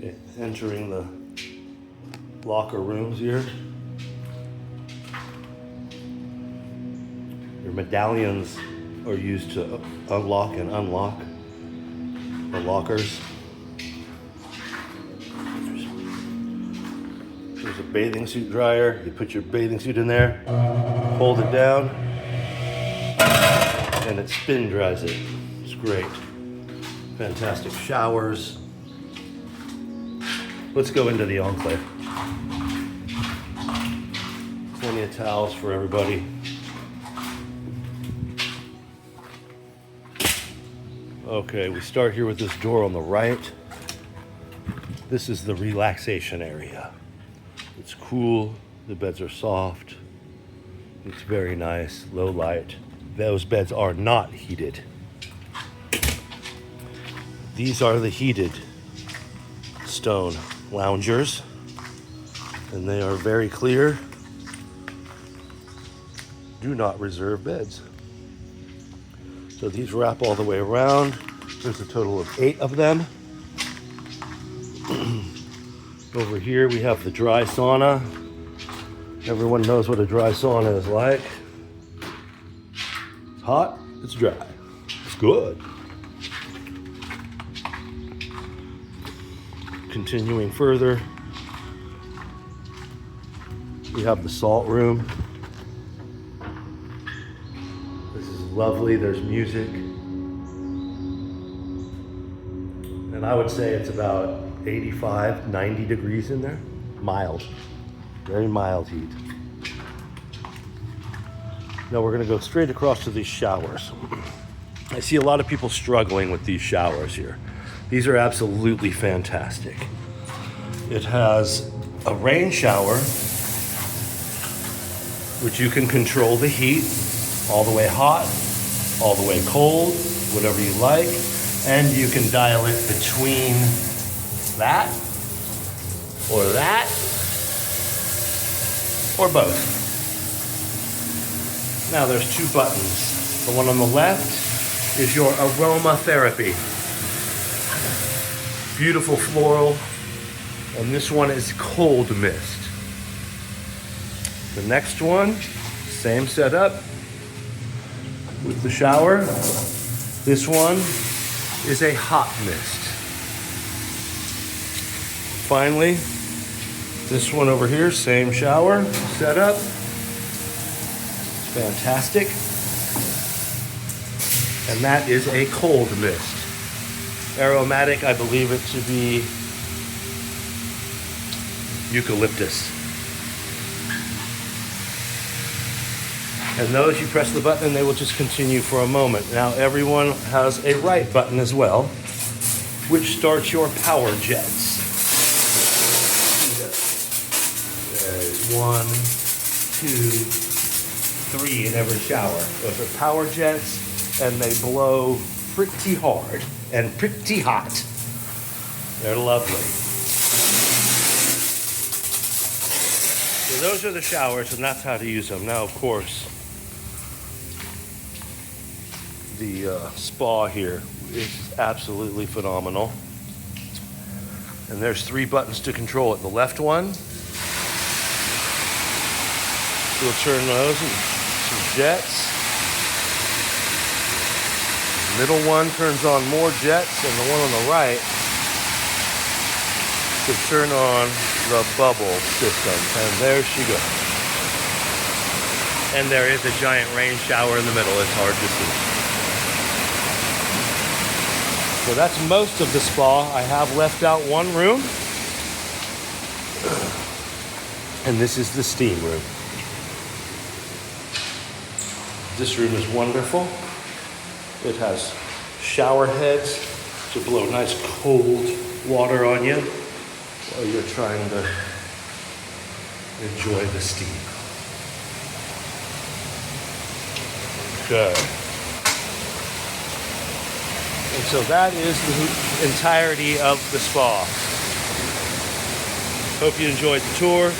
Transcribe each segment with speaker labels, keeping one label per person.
Speaker 1: Okay, entering the locker rooms here. Your medallions are used to unlock and unlock the lockers. There's a bathing suit dryer. You put your bathing suit in there, hold it down, and it spin dries it. It's great. Fantastic showers. Let's go into the enclave. Plenty of towels for everybody. Okay, we start here with this door on the right. This is the relaxation area. It's cool, the beds are soft. It's very nice, low light. Those beds are not heated. These are the heated stone loungers, and they are very clear. Do not reserve beds. So these wrap all the way around. There's a total of 8 of them. Over here we have the dry sauna. Everyone knows what a dry sauna is like. It's hot, it's dry. It's good. Continuing further, we have the salt room. This is lovely, there's music. And I would say it's about 85, 90 degrees in there. Mild, very mild heat. Now we're gonna go straight across to these showers. I see a lot of people struggling with these showers here. These are absolutely fantastic. It has a rain shower, which you can control the heat, all the way hot, all the way cold, whatever you like, and you can dial it between that, or both. Now there's 2 buttons. The one on the left is your aromatherapy. Beautiful floral, and this one is cold mist. The next one, same setup with the shower. This one is a hot mist. Finally, this one over here, same shower setup. Fantastic. And that is a cold mist. Aromatic, I believe it to be eucalyptus. And those, you press the button and they will just continue for a moment. Now everyone has a right button as well, which starts your power jets. There's 1, 2, 3 in every shower. Those are power jets, and they blow pretty hard and pretty hot. They're lovely. So those are the showers, and that's how to use them. Now, of course, the spa here is absolutely phenomenal. And there's 3 buttons to control it. The left one, we'll turn those and some jets. The middle one turns on more jets, and the one on the right to turn on the bubble system. And there she goes. And there is a giant rain shower in the middle. It's hard to see. So that's most of the spa. I have left out one room. And this is the steam room. This room is wonderful. It has shower heads to blow nice cold water on you while you're trying to enjoy the steam. Good. And so that is the entirety of the spa. Hope you enjoyed the tour.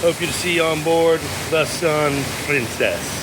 Speaker 1: Hope you to see you on board the Sun Princess.